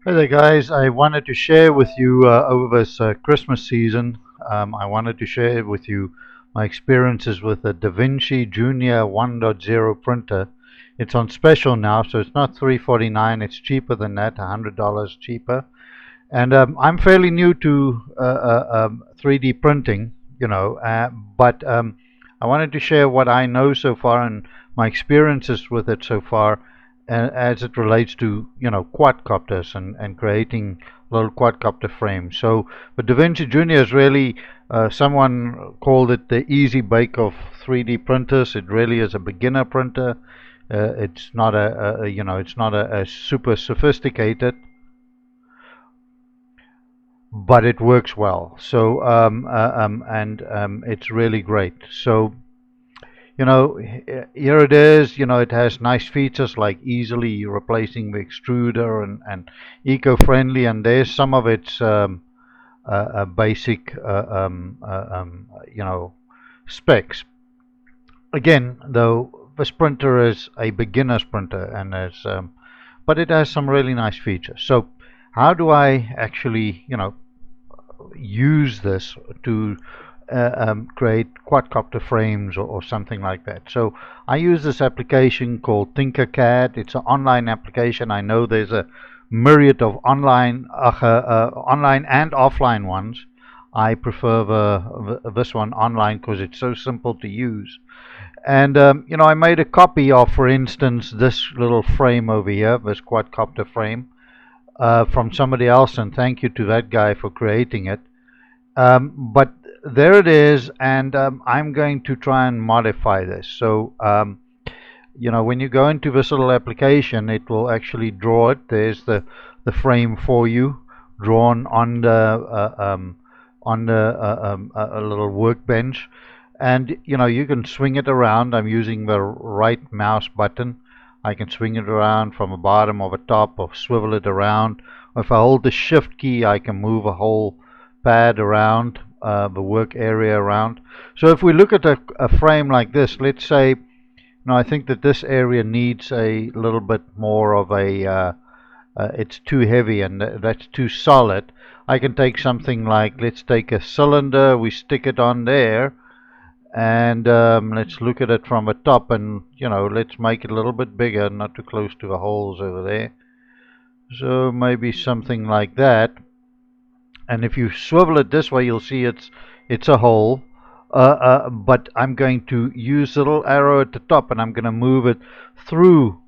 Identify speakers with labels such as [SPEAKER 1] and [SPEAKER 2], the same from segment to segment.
[SPEAKER 1] Hey there, guys. I wanted to share with you over this Christmas season. I wanted to share with you my experiences with the Da Vinci Jr. 1.0 printer. It's on special now, so it's not $349. It's cheaper than that, $100 cheaper. And I'm fairly new to 3D printing, but I wanted to share what I know so far and my experiences with it so far, as it relates to quadcopters and creating little quadcopter frames. So the Da Vinci Jr. is really someone called it the easy bake of 3D printers. It really is a beginner printer. It's not it's not a super sophisticated, but it works well. So it's really great. So here it is. It has nice features like easily replacing the extruder and eco-friendly. And there's some of its basic specs. Again, though, this printer is a beginner's printer, and but it has some really nice features. So how do I actually use this to create quadcopter frames or something like that? So I use this application called TinkerCad. It's an online application. I know there's a myriad of online and offline ones. I prefer this one online because it's so simple to use. And I made a copy of, for instance, this little frame over here, this quadcopter frame, from somebody else, and thank you to that guy for creating it. But there it is, and I'm going to try and modify this. So when you go into this little application, it will actually draw it. There's the frame for you, drawn on a little workbench, and you can swing it around. I'm using the right mouse button. I can swing it around from the bottom or the top, or swivel it around. If I hold the shift key, I can move a whole pad around, the work area around. So if we look at a frame like this, let's say, I think that this area needs a little bit more of it's too heavy, and that's too solid. I can take something like, let's take a cylinder, we stick it on there, and let's look at it from the top, and let's make it a little bit bigger, not too close to the holes over there. So maybe something like that. And if you swivel it this way, you'll see it's a hole. But I'm going to use the little arrow at the top, and I'm going to move it through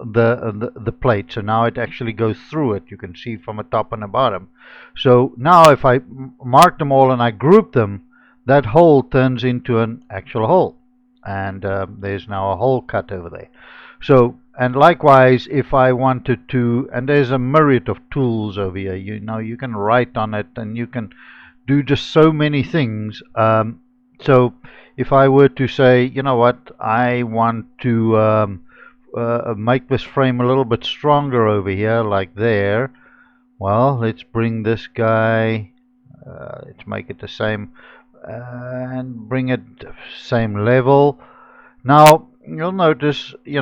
[SPEAKER 1] the plate. So now it actually goes through it. You can see from the top and the bottom. So now if I mark them all and I group them, that hole turns into an actual hole, and there's now a hole cut over there. So, and likewise, if I wanted to, and there's a myriad of tools over here. You can write on it, and you can do just so many things. So if I were to say, what, I want to make this frame a little bit stronger over here, like there. Well, let's bring this guy, let's make it the same, and bring it same level. Now you'll notice, it's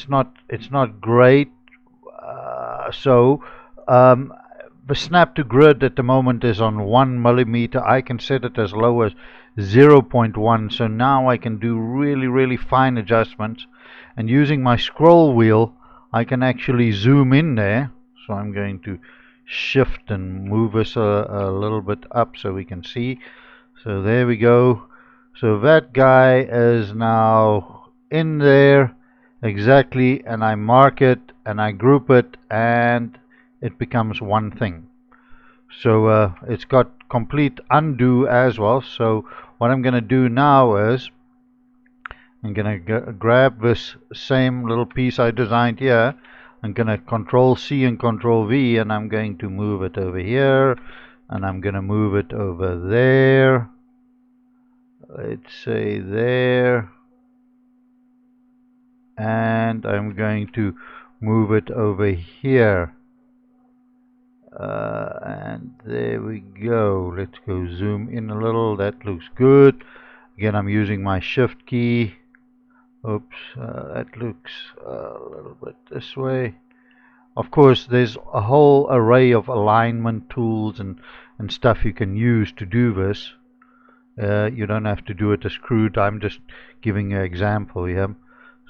[SPEAKER 1] not great. So the snap to grid at the moment is on 1 millimeter. I can set it as low as 0.1. So now I can do really, really fine adjustments. And using my scroll wheel, I can actually zoom in there. So I'm going to shift and move this a little bit up so we can see. So there we go. So that guy is now in there exactly, and I mark it and I group it, and it becomes one thing. So it's got complete undo as well. So what I'm going to do now is I'm going to grab this same little piece I designed here. I'm going to Control C and Control V, and I'm going to move it over here, and I'm going to move it over there. Let's say there, and I'm going to move it over here, and there we go. Let's go zoom in a little. That looks good. Again, I'm using my shift key. Oops, that looks a little bit this way. of course, there's a whole array of alignment tools and stuff you can use to do this. You don't have to do it as crude. I'm just giving you an example here.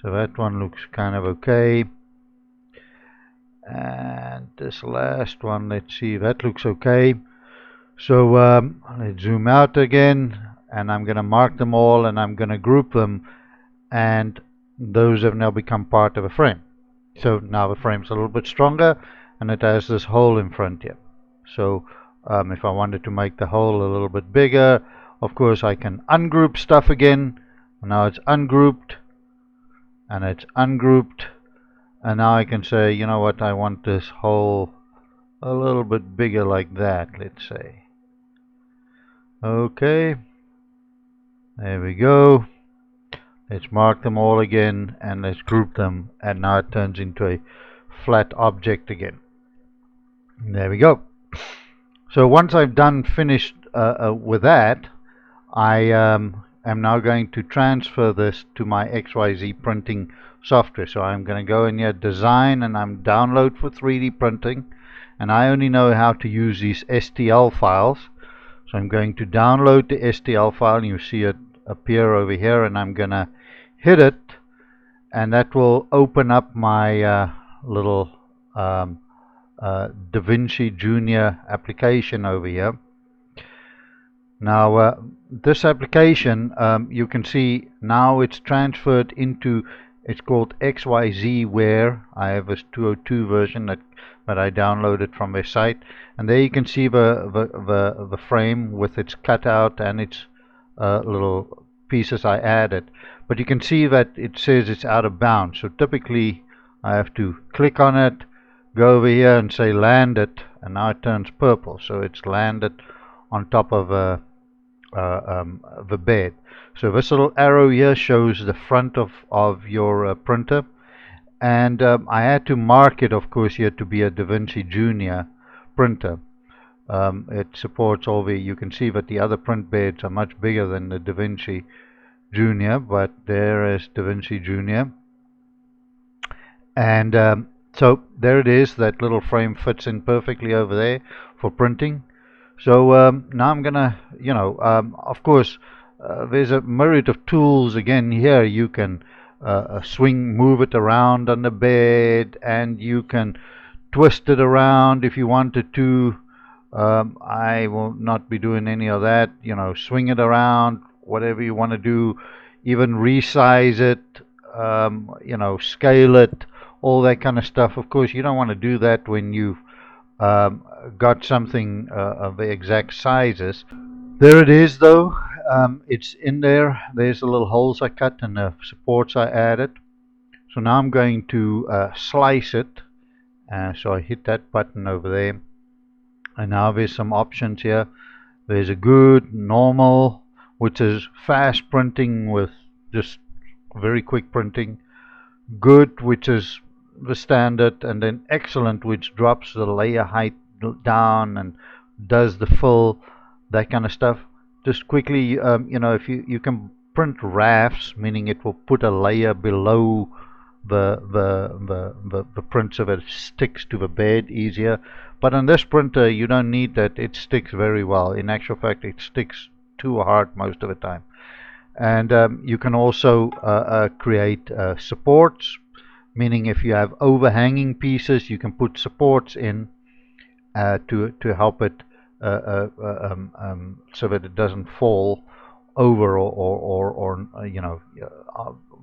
[SPEAKER 1] So that one looks kind of okay. And this last one, let's see, that looks okay. So let's zoom out again, and I'm going to mark them all, and I'm going to group them, and those have now become part of a frame. So now the frame's a little bit stronger, and it has this hole in front here. So if I wanted to make the hole a little bit bigger, of course I can ungroup stuff again. Now it's ungrouped, and it's ungrouped, and now I can say, you know what, I want this hole a little bit bigger, like that, let's say. Okay, there we go. Let's mark them all again, and let's group them, and now it turns into a flat object again. There we go. So once I've finished with that, I am now going to transfer this to my XYZ printing software. So I'm going to go in here, design, and I'm download for 3D printing, and I only know how to use these STL files. So I'm going to download the STL file, and you see it appear over here, and I'm going to hit it, and that will open up my little Da Vinci Jr application over here. Now this application, you can see now it's transferred into, it's called XYZware. I have this 202 version that I downloaded from their site, and there you can see the frame with its cutout and its little pieces I added. But you can see that it says it's out of bounds, so typically I have to click on it, go over here and say land it, and now it turns purple, so it's landed on top of the bed. So this little arrow here shows the front of your printer, and I had to mark it, of course, here to be a Da Vinci Jr printer. It supports all the, you can see that the other print beds are much bigger than the Da Vinci Jr, but there is Da Vinci Jr. And so there it is. That little frame fits in perfectly over there for printing. So now I'm gonna, of course, there's a myriad of tools again here. You can move it around on the bed, and you can twist it around if you wanted to. I will not be doing any of that. Swing it around, whatever you want to do. Even resize it, scale it, all that kind of stuff. Of course, you don't want to do that when you've got something of the exact sizes. There it is, though. It's in there. There's the little holes I cut and the supports I added. So now I'm going to slice it. So I hit that button over there. And now there's some options here. There's a good, normal, which is fast printing with just very quick printing. Good, which is the standard, and then excellent, which drops the layer height down and does the fill, that kind of stuff. Just quickly, if you can print rafts, meaning it will put a layer below the print so that it sticks to the bed easier. But on this printer, you don't need that. It sticks very well. In actual fact, it sticks too hard most of the time. And you can also create supports, meaning if you have overhanging pieces, you can put supports in to help it so that it doesn't fall over or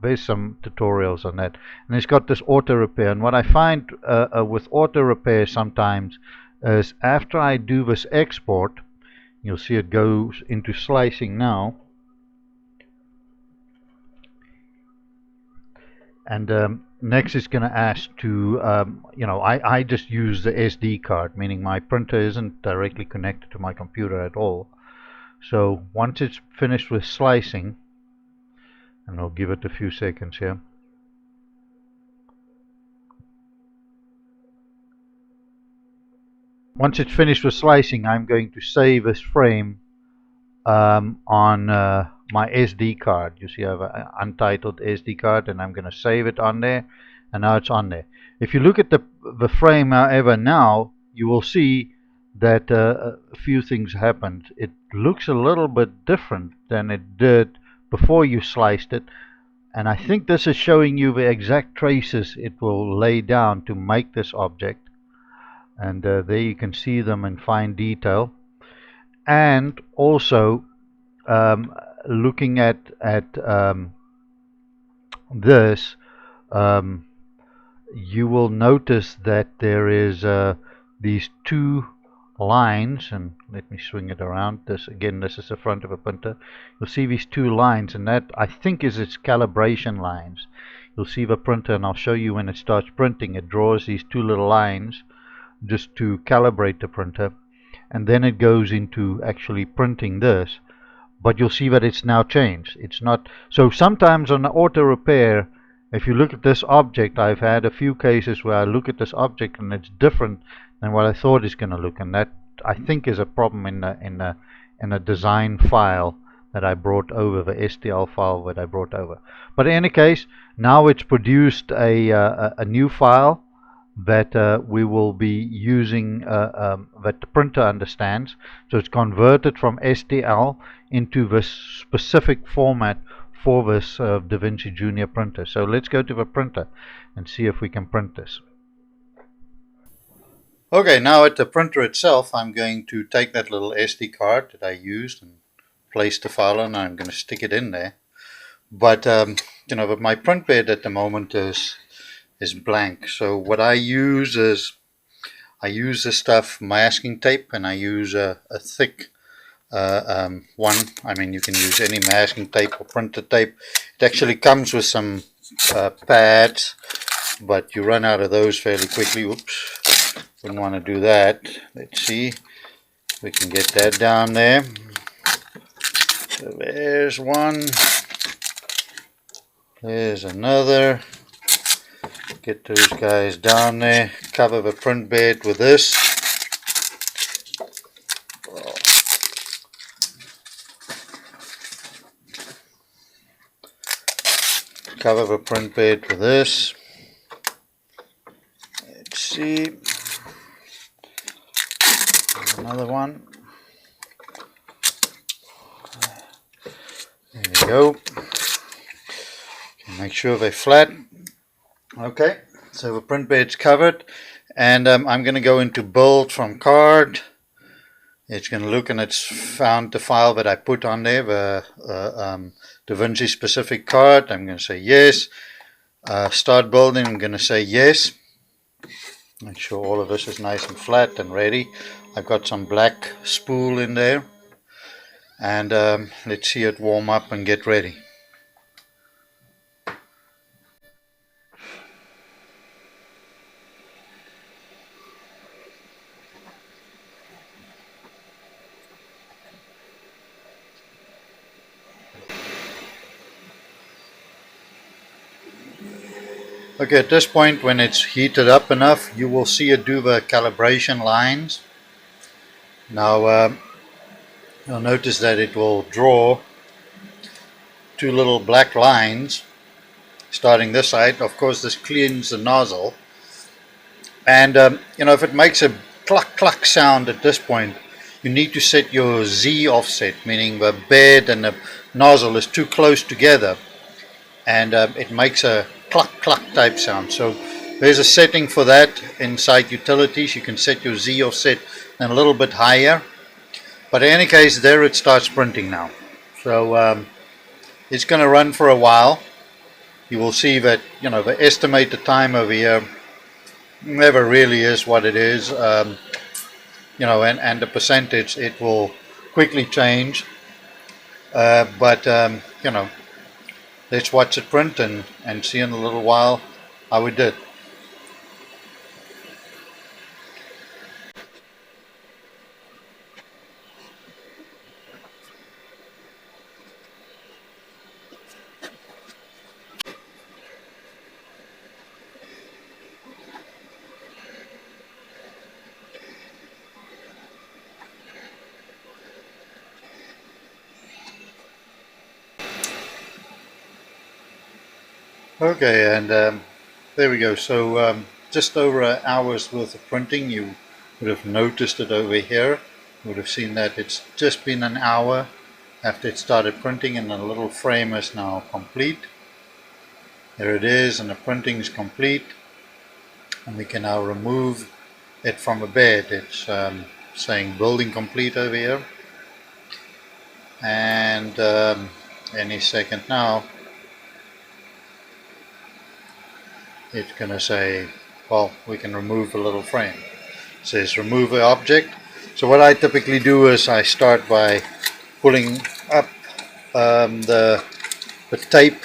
[SPEAKER 1] there's some tutorials on that. And it's got this auto repair. And what I find with auto repair sometimes is after I do this export, you'll see it goes into slicing now. And next it's going to ask to, I just use the SD card, meaning my printer isn't directly connected to my computer at all. So once it's finished with slicing, and I'll give it a few seconds here. Once it's finished with slicing, I'm going to save this frame on my SD card. You see I have an untitled SD card, and I'm going to save it on there, and now it's on there. If you look at the frame, however, now you will see that a few things happened. It looks a little bit different than it did before you sliced it, and I think this is showing you the exact traces it will lay down to make this object. And there you can see them in fine detail. And also looking at this, um, you will notice that there is these two lines, and let me swing it around. This again, this is the front of a printer. You'll see these two lines, and that I think is its calibration lines. You'll see the printer, and I'll show you when it starts printing. It draws these two little lines just to calibrate the printer, and then it goes into actually printing this. But you'll see that it's now changed. It's not so. Sometimes on the auto repair, if you look at this object, I've had a few cases where I look at this object and it's different than what I thought it's going to look, and that I think is a problem in the design file that I brought over, the STL file that I brought over. But in any case, now it's produced a new file that we will be using, that the printer understands. So it's converted from STL into this specific format for this Da Vinci Jr printer. So let's go to the printer and see if we can print this. Okay, now at the printer itself, I'm going to take that little SD card that I used and place the file on, and I'm going to stick it in there. But you know, but my print bed at the moment is blank. So what I use is this stuff, masking tape, and I use a thick one. I mean, you can use any masking tape or printer tape. It actually comes with some pads, but you run out of those fairly quickly. Oops, wouldn't want to do that. Let's see if we can get that down there. So there's one. There's another. Get those guys down there. Cover the print bed with this. Cover the print bed with this. Let's see. Another one. There we go. Make sure they're flat. Okay, so the print bed's covered, and I'm going to go into build from card. It's going to look, and it's found the file that I put on there, the Da Vinci specific card. I'm going to say yes. Start building, I'm going to say yes. Make sure all of this is nice and flat and ready. I've got some black spool in there, and let's see it warm up and get ready. Okay, at this point, when it's heated up enough, you will see it do the calibration lines. Now, you'll notice that it will draw two little black lines starting this side. Of course, this cleans the nozzle. And, you know, if it makes a cluck cluck sound at this point, you need to set your Z offset, meaning the bed and the nozzle is too close together, and it makes a cluck cluck type sound. So there's a setting for that inside utilities. You can set your Z offset a little bit higher, but in any case, there it starts printing now. So it's going to run for a while. You will see that, you know, the estimated time over here never really is what it is, you know, and the percentage, it will quickly change, but you know, let's watch it print and see in a little while how it did. Okay, and There we go. So just over an hour's worth of printing. You would have noticed it over here. You would have seen that it's just been an hour after it started printing, and the little frame is now complete. There it is, and the printing is complete, and we can now remove it from the bed. It's saying building complete over here, and any second now it's going to say, well, we can remove the little frame. It says remove the object. So what I typically do is I start by pulling up the tape,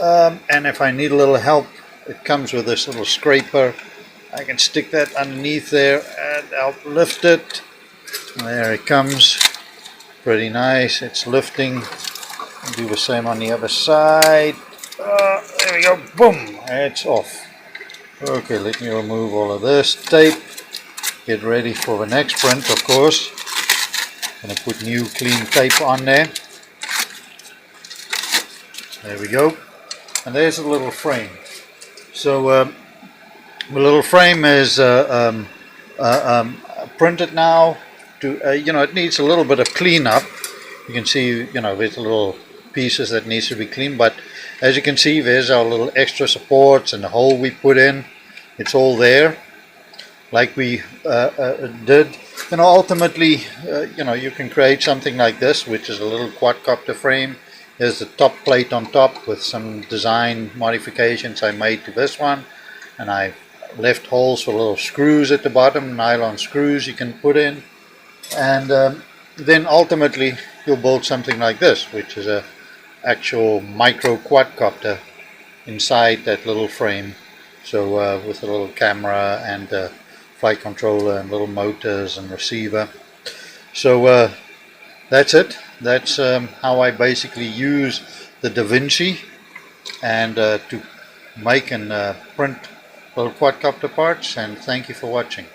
[SPEAKER 1] and if I need a little help, it comes with this little scraper. I can stick that underneath there and I'll lift it. There it comes. Pretty nice. It's lifting. I'll do the same on the other side. There we go. Boom. It's off. Okay, let me remove all of this tape. Get ready for the next print, of course. Gonna put new clean tape on there. There we go. And there's a little frame. So the little frame is printed now. It needs a little bit of cleanup. You can see, there's little pieces that needs to be cleaned, but as you can see, there's our little extra supports and the hole we put in. It's all there, like we did. Ultimately, you can create something like this, which is a little quadcopter frame. There's the top plate on top with some design modifications I made to this one, and I left holes for little screws at the bottom, nylon screws you can put in, and then ultimately you'll build something like this, which is a actual micro quadcopter inside that little frame. So with a little camera and flight controller and little motors and receiver. So that's it. That's how I basically use the Da Vinci and to make and print little quadcopter parts. And thank you for watching.